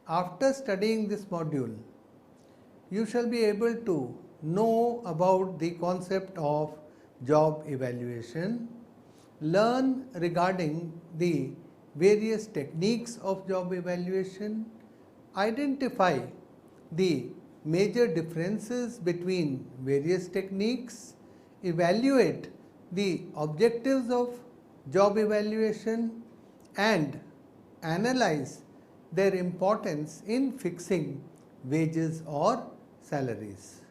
after studying this module, you shall be able to know about the concept of job evaluation, learn regarding the various techniques of job evaluation, identify the major differences between various techniques, evaluate the objectives of job evaluation, and analyze their importance in fixing wages or salaries.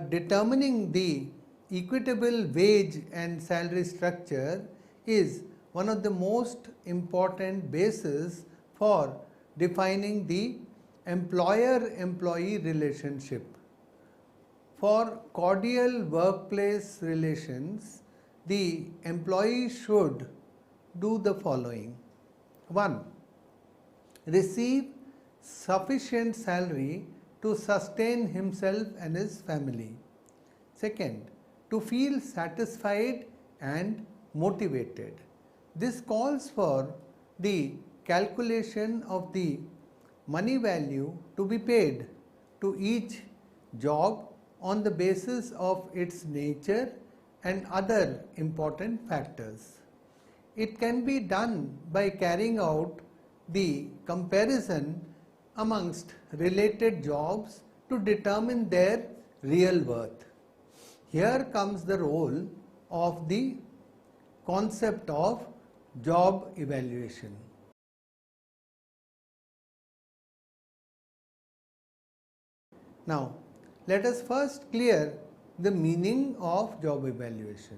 Determining the equitable wage and salary structure is one of the most important bases for defining the employer-employee relationship. For cordial workplace relations, the employee should do the following. 1. Receive sufficient salary to sustain himself and his family. Second, to feel satisfied and motivated. This calls for the calculation of the money value to be paid to each job on the basis of its nature and other important factors. It can be done by carrying out the comparison amongst related jobs to determine their real worth. Here comes the role of the concept of job evaluation. Now, let us first clear the meaning of job evaluation.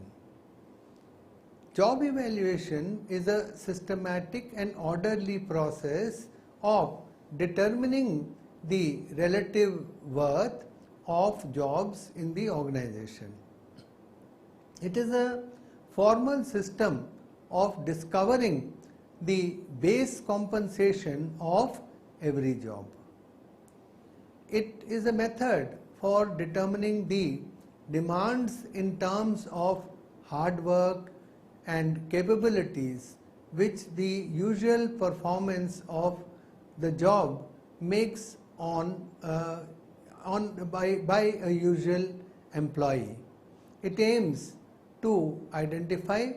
Job evaluation is a systematic and orderly process of determining the relative worth of jobs in the organization. It is a formal system of discovering the base compensation of every job. It is a method for determining the demands in terms of hard work and capabilities which the usual performance of the job makes by a usual employee. It aims to identify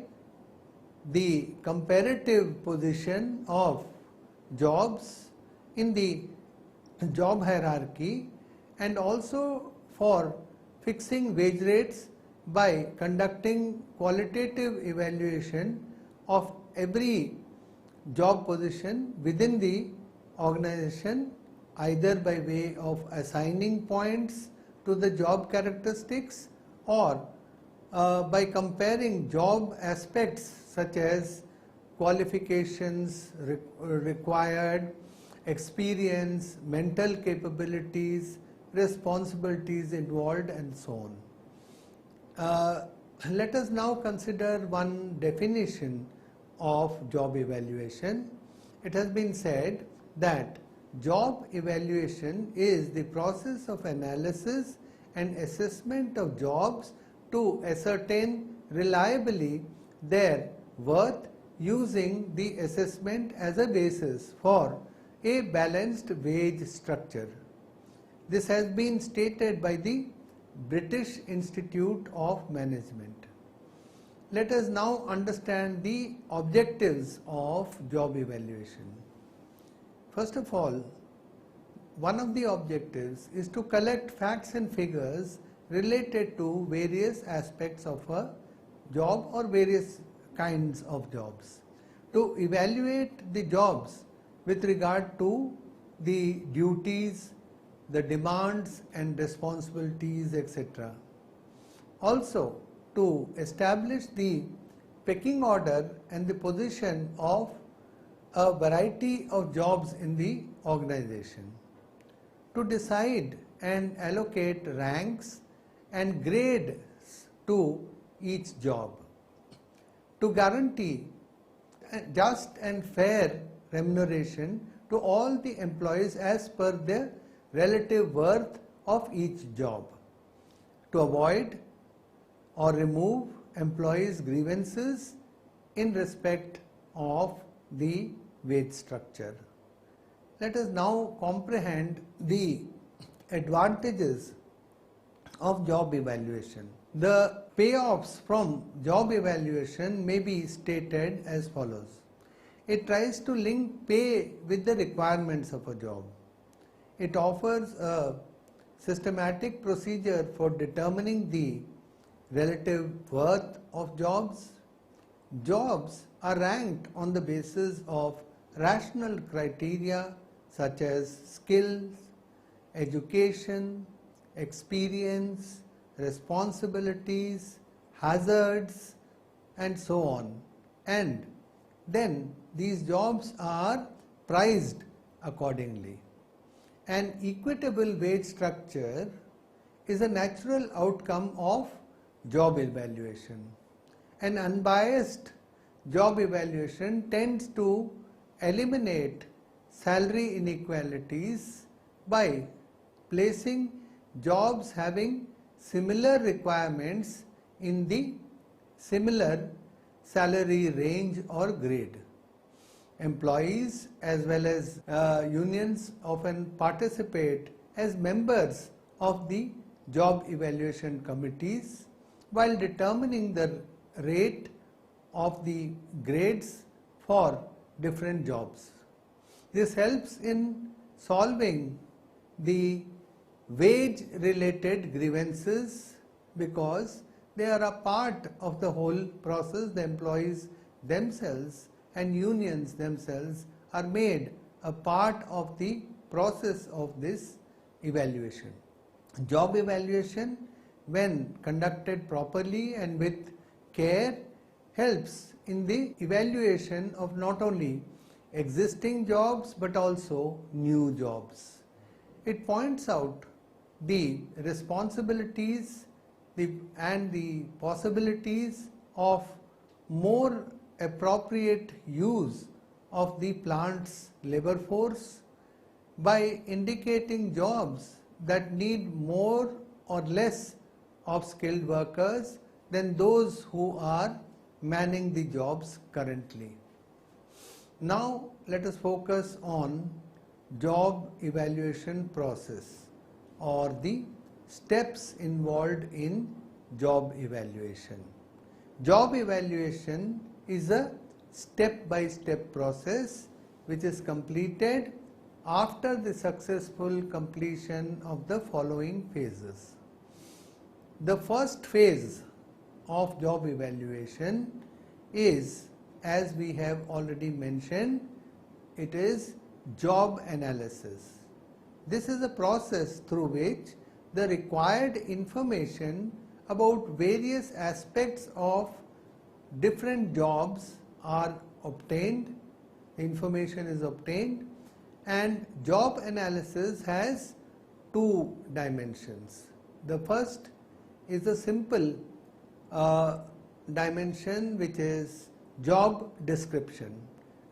the comparative position of jobs in the job hierarchy and also for fixing wage rates by conducting qualitative evaluation of every job position within the organization, either by way of assigning points to the job characteristics or by comparing job aspects such as qualifications required, experience, mental capabilities, responsibilities involved, and so on. Let us now consider one definition of job evaluation. It has been said that job evaluation is the process of analysis and assessment of jobs to ascertain reliably their worth using the assessment as a basis for a balanced wage structure. This has been stated by the British Institute of Management. Let us now understand the objectives of job evaluation. First of all, one of the objectives is to collect facts and figures related to various aspects of a job or various kinds of jobs. To evaluate the jobs with regard to the duties, the demands and responsibilities, etc. Also, to establish the pecking order and the position of a variety of jobs in the organization. To decide and allocate ranks and grades to each job. To guarantee just and fair remuneration to all the employees as per their relative worth of each job. To avoid or remove employees' grievances in respect of the wage structure. Let us now comprehend the advantages of job evaluation. The payoffs from job evaluation may be stated as follows. It tries to link pay with the requirements of a job. It offers a systematic procedure for determining the relative worth of jobs. Jobs are ranked on the basis of rational criteria such as skills, education, experience, responsibilities, hazards, and so on. And then these jobs are priced accordingly. An equitable wage structure is a natural outcome of job evaluation. An unbiased job evaluation tends to eliminate salary inequalities by placing jobs having similar requirements in the similar salary range or grade. Employees as well as unions often participate as members of the job evaluation committees while determining the rate of the grades for different jobs. This helps in solving the wage related grievances because they are a part of the whole process. The employees themselves and unions themselves are made a part of the process of this evaluation. Job evaluation, when conducted properly and with care, helps in the evaluation of not only existing jobs but also new jobs. It points out the responsibilities and the possibilities of more appropriate use of the plant's labor force by indicating jobs that need more or less of skilled workers than those who are manning the jobs currently. Now let us focus on job evaluation process or the steps involved in job evaluation. Job evaluation is a step-by-step process which is completed after the successful completion of the following phases. The first phase of job evaluation is, as we have already mentioned, it is job analysis. This is a process through which the required information about various aspects of different jobs are obtained, the information is obtained, and job analysis has two dimensions. The first is a simple dimension which is job description.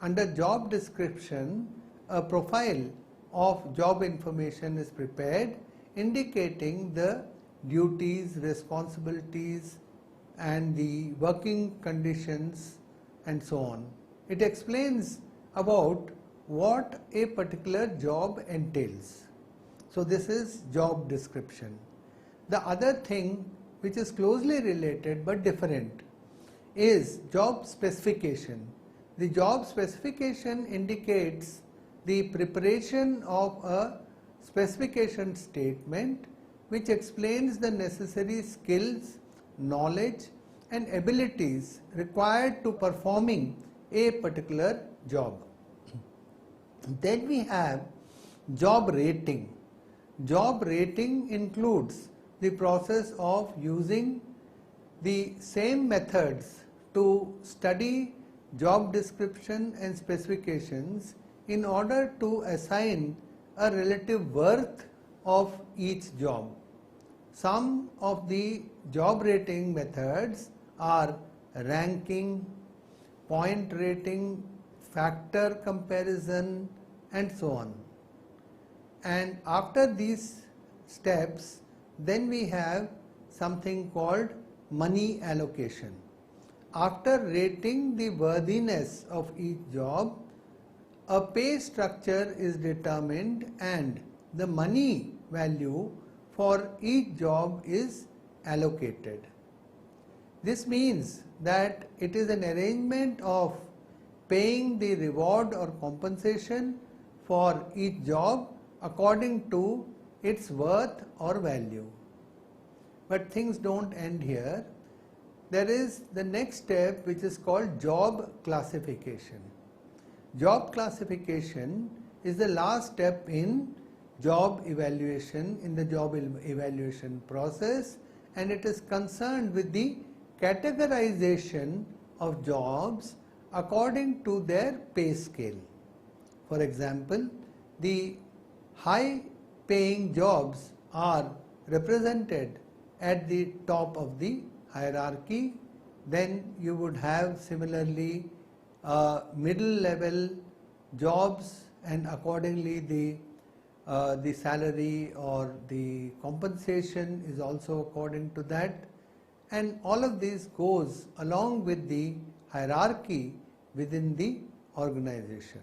Under job description, a profile of job information is prepared indicating the duties, responsibilities and the working conditions and so on. It explains about what a particular job entails. So this is job description. The other thing which is closely related but different is job specification. The job specification indicates the preparation of a specification statement which explains the necessary skills, knowledge and abilities required to performing a particular job. Then we have job rating. Job rating includes the process of using the same methods to study job description and specifications in order to assign a relative worth of each job. Some of the job rating methods are ranking, point rating, factor comparison and so on. And after these steps, then we have something called money allocation. after rating the worthiness of each job, a pay structure is determined and the money value for each job is allocated. This means that it is an arrangement of paying the reward or compensation for each job according to its worth or value. But things don't end here. There is the next step, which is called job classification. Job classification is the last step in job evaluation, in the job evaluation process, and it is concerned with the categorization of jobs according to their pay scale. For example, the high paying jobs are represented at the top of the hierarchy. Then you would have similarly middle level jobs, and accordingly the salary or the compensation is also according to that, and all of this goes along with the hierarchy within the organization.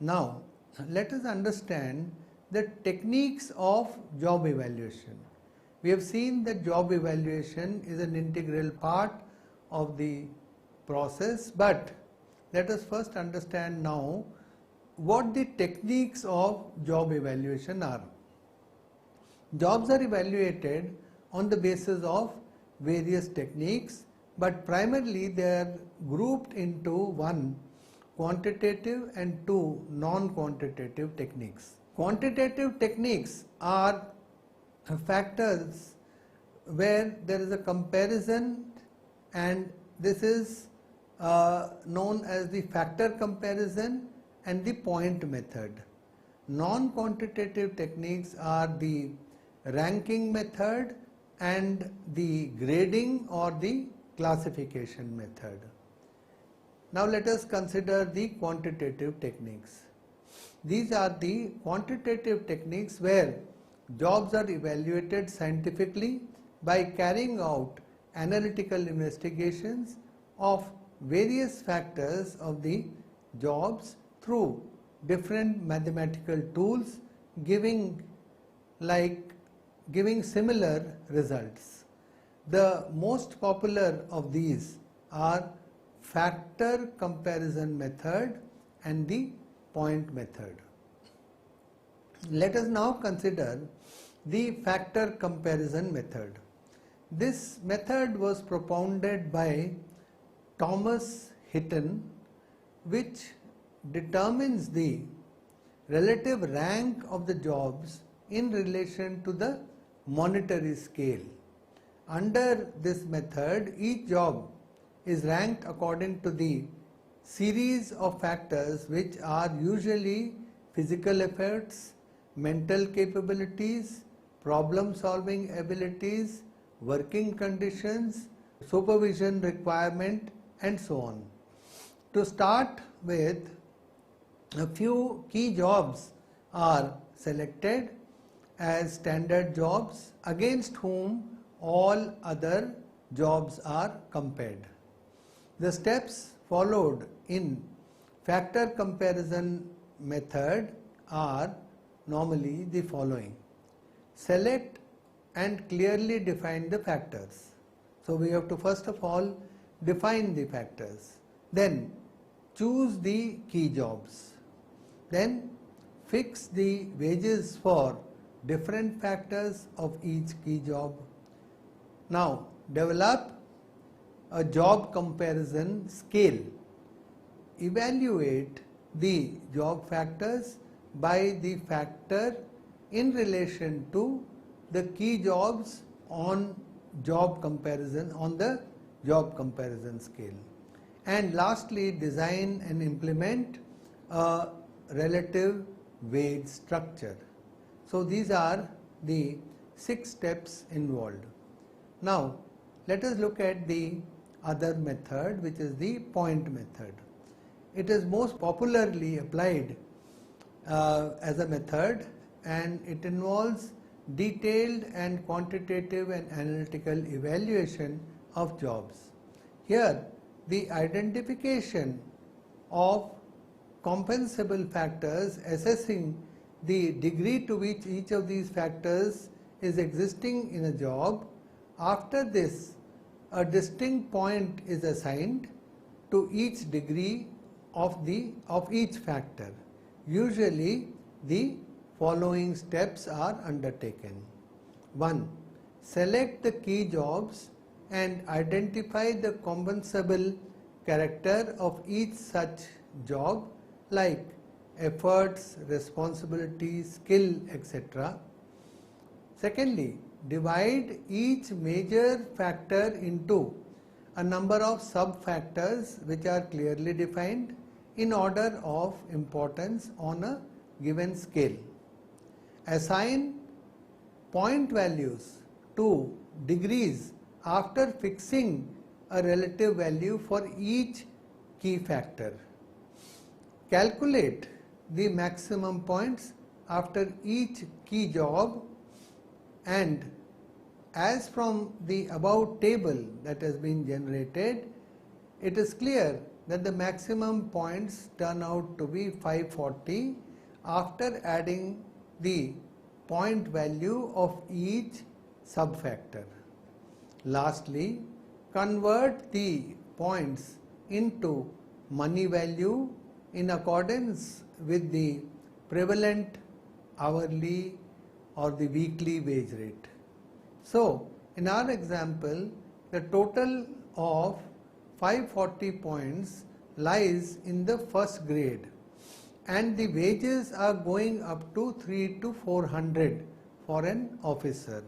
Now let us understand the techniques of job evaluation. We have seen that job evaluation is an integral part of the process, but let us first understand now what the techniques of job evaluation are. Jobs are evaluated on the basis of various techniques, but primarily they are grouped into one, quantitative, and two, non-quantitative techniques. Quantitative techniques are factors where there is a comparison, and this is known as the factor comparison and the point method. Non-quantitative techniques are the ranking method and the grading or the classification method. Now let us consider the quantitative techniques. These are the quantitative techniques where jobs are evaluated scientifically by carrying out analytical investigations of various factors of the jobs through different mathematical tools, giving similar results. The most popular of these are factor comparison method and the point method. Let us now consider the factor comparison method. This method was propounded by Thomas Hinton, which determines the relative rank of the jobs in relation to the monetary scale. Under this method, each job is ranked according to the series of factors which are usually physical efforts, mental capabilities, problem solving abilities, working conditions, supervision requirement, and so on. To start with, a few key jobs are selected as standard jobs against whom all other jobs are compared. The steps followed in factor comparison method are normally the following. Select and clearly define the factors. So we have to first of all define the factors. Then choose the key jobs. Then fix the wages for different factors of each key job. Now develop a job comparison scale. Evaluate the job factors by the factor in relation to the key jobs on the job comparison scale. And lastly, design and implement a relative wage structure. So these are the 6 steps involved. Now let us look at the other method, which is the point method. It is most popularly applied as a method, and it involves detailed and quantitative and analytical evaluation of jobs. Here, the identification of compensable factors, assessing the degree to which each of these factors is existing in a job. After this, a distinct point is assigned to each degree of each factor. Usually, the following steps are undertaken. 1. Select the key jobs and identify the compensable character of each such job, like efforts, responsibilities, skill, etc. Secondly, divide each major factor into a number of sub-factors which are clearly defined in order of importance on a given scale. Assign point values to degrees after fixing a relative value for each key factor. Calculate the maximum points after each key job, and as from the above table that has been generated, it is clear that the maximum points turn out to be 540 after adding the point value of each sub-factor. Lastly, convert the points into money value in accordance with the prevalent hourly or the weekly wage rate. So, in our example, the total of 540 points lies in the first grade, and the wages are going up to 3 to 400 for an officer.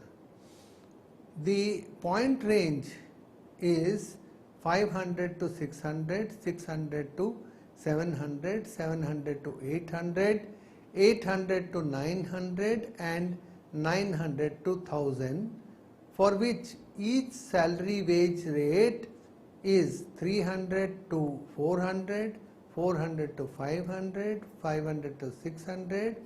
The point range is 500 to 600, 600 to 700, 700 to 800, 800 to 900 and 900 to 1000, for which each salary wage rate is 300 to 400, 400 to 500, 500 to 600,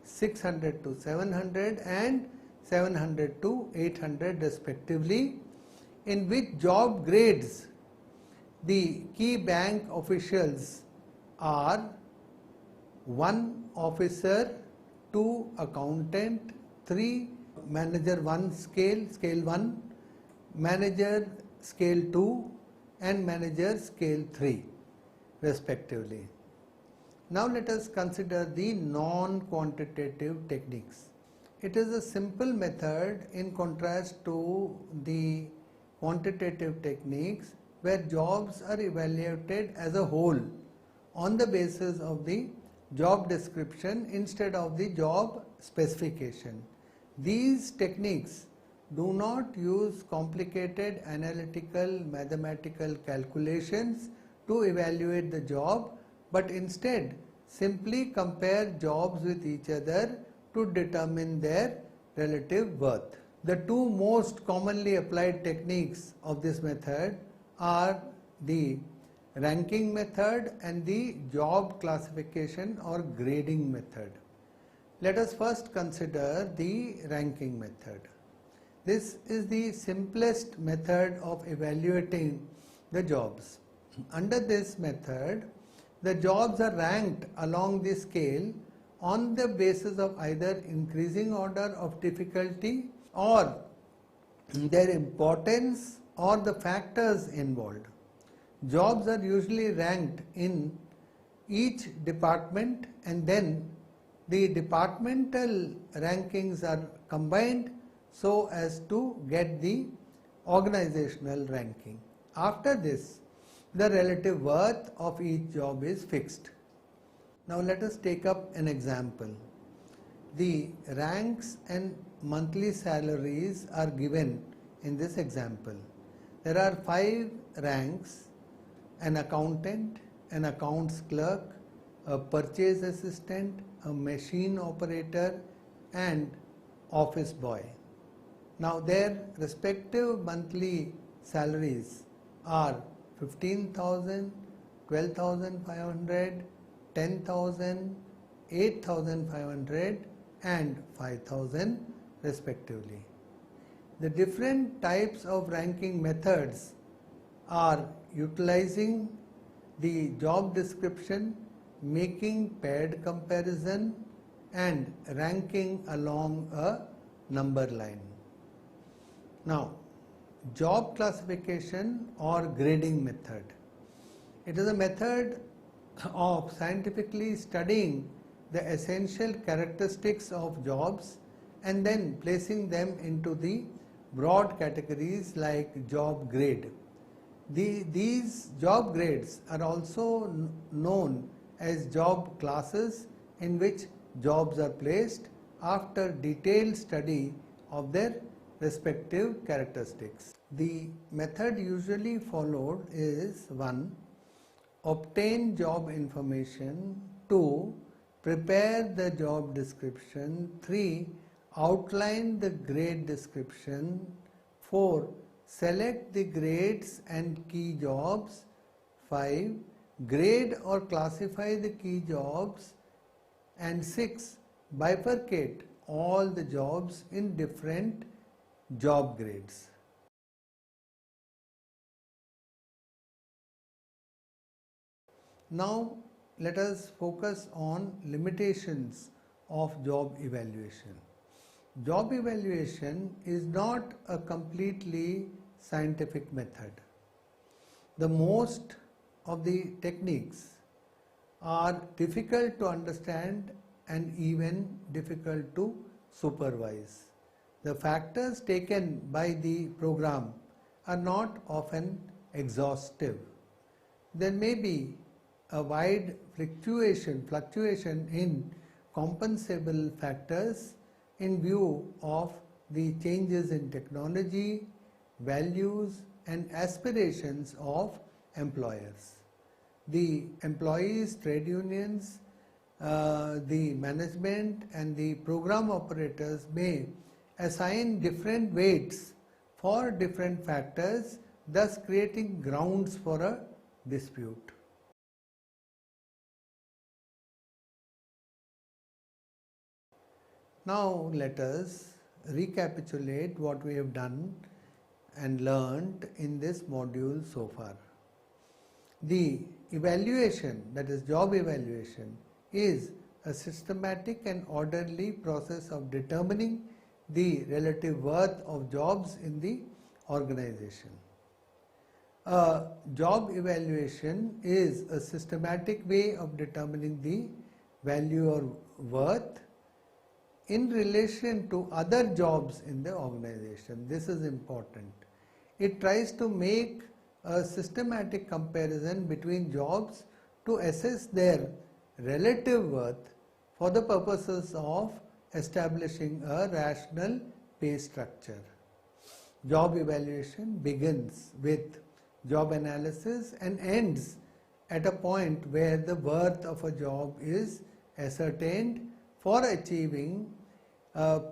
600 to 700 and 700 to 800 respectively, in which job grades the key bank officials are 1 officer, 2 accountant, 3 manager 1 scale 1, manager scale 2 and manager scale 3 respectively. Now let us consider the non-quantitative techniques. It is a simple method in contrast to the quantitative techniques, where jobs are evaluated as a whole on the basis of the job description instead of the job specification. These techniques do not use complicated analytical mathematical calculations to evaluate the job, but instead simply compare jobs with each other to determine their relative worth. The two most commonly applied techniques of this method are the ranking method and the job classification or grading method. Let us first consider the ranking method. This is the simplest method of evaluating the jobs. Under this method, the jobs are ranked along the scale on the basis of either increasing order of difficulty or their importance or the factors involved. Jobs are usually ranked in each department, and then the departmental rankings are combined so as to get the organizational ranking. After this, the relative worth of each job is fixed. Now let us take up an example. The ranks and monthly salaries are given in this example. There are 5 ranks: an accountant, an accounts clerk, a purchase assistant, a machine operator and office boy. Now their respective monthly salaries are 15,000, 12,500, 10,000, 8,500 and 5,000 respectively. The different types of ranking methods are utilizing the job description, making paired comparison, and ranking along a number line. Now, job classification or grading method. It is a method of scientifically studying the essential characteristics of jobs and then placing them into the broad categories like job grade. These job grades are also known as job classes, in which jobs are placed after detailed study of their respective characteristics. The method usually followed is 1. Obtain job information. 2. Prepare the job description. 3. Outline the grade description. 4. Select the grades and key jobs. 5. Grade or classify the key jobs. And 6. Bifurcate all the jobs in different job grades. Now let us focus on limitations of job evaluation. Job evaluation is not a completely scientific method. The most of the techniques are difficult to understand and even difficult to supervise. The factors taken by the program are not often exhaustive. There may be a wide fluctuation in compensable factors in view of the changes in technology, values, and aspirations of employers. The employees, trade unions, the management and the program operators may assign different weights for different factors, thus creating grounds for a dispute. Now let us recapitulate what we have done and learned in this module so far. The evaluation, that is job evaluation, is a systematic and orderly process of determining the relative worth of jobs in the organization. A job evaluation is a systematic way of determining the value or worth in relation to other jobs in the organization. This is important. It tries to make a systematic comparison between jobs to assess their relative worth for the purposes of establishing a rational pay structure. Job evaluation begins with job analysis and ends at a point where the worth of a job is ascertained for achieving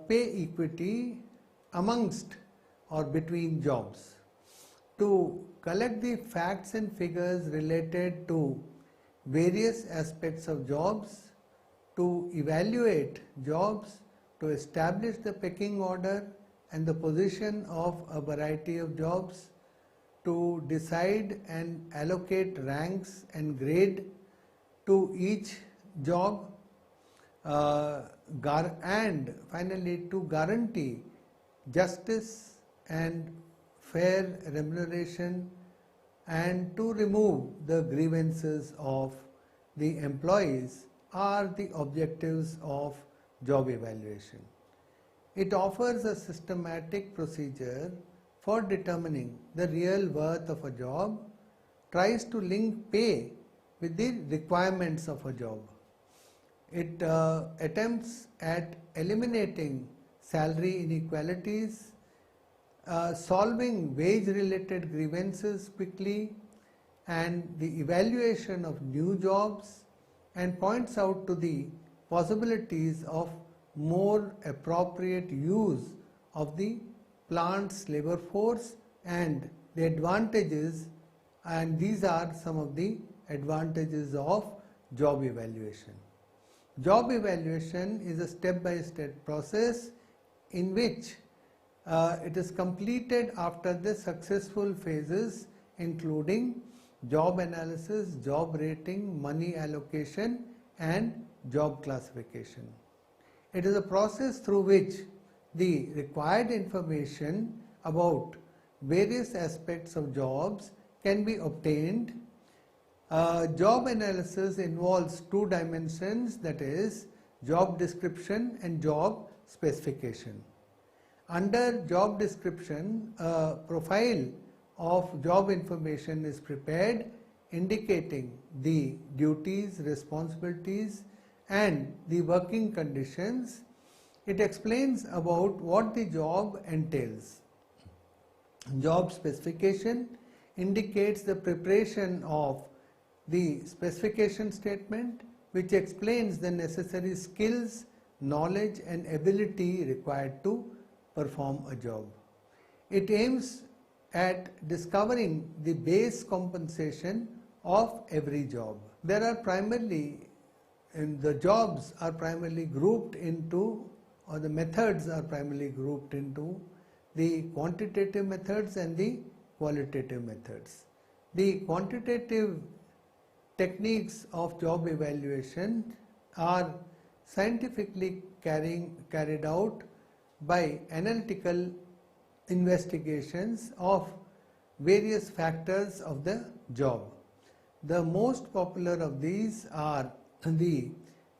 pay equity amongst or between jobs. To collect the facts and figures related to various aspects of jobs, to evaluate jobs, to establish the pecking order and the position of a variety of jobs, to decide and allocate ranks and grade to each job, and finally to guarantee justice and fair remuneration and to remove the grievances of the employees are the objectives of job evaluation. It offers a systematic procedure for determining the real worth of a job, tries to link pay with the requirements of a job. It attempts at eliminating salary inequalities, solving wage-related grievances quickly, and the evaluation of new jobs, and points out to the possibilities of more appropriate use of the plant's labor force and the advantages, and these are some of the advantages of job evaluation. Job evaluation is a step-by-step process in which it is completed after the successful phases including job analysis, job rating, money allocation and job classification. It is a process through which the required information about various aspects of jobs can be obtained. Job analysis involves two dimensions, that is job description and job specification. Under job description, a profile of job information is prepared indicating the duties, responsibilities and the working conditions. It explains about what the job entails. Job specification indicates the preparation of the specification statement, which explains the necessary skills, knowledge and ability required to perform a job. It aims at discovering the base compensation of every job. There are primarily, and the jobs are primarily grouped into, or the methods are primarily grouped into the quantitative methods and the qualitative methods. The quantitative techniques of job evaluation are scientifically carried out by analytical investigations of various factors of the job. The most popular of these are the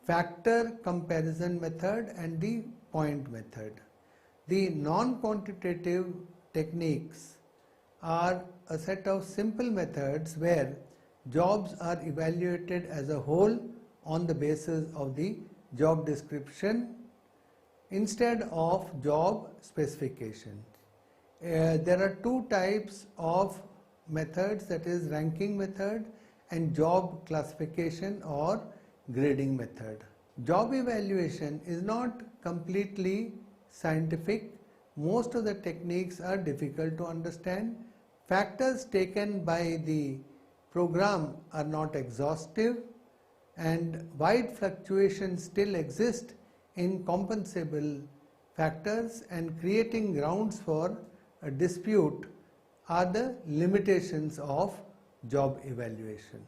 factor comparison method and the point method. The non-quantitative techniques are a set of simple methods where jobs are evaluated as a whole on the basis of the job description instead of job specification. There are two types of methods, that is ranking method and job classification or grading method. Job evaluation is not completely scientific. Most of the techniques are difficult to understand. Factors taken by the program are not exhaustive and wide fluctuations still exist in compensable factors, and creating grounds for a dispute are the limitations of job evaluation.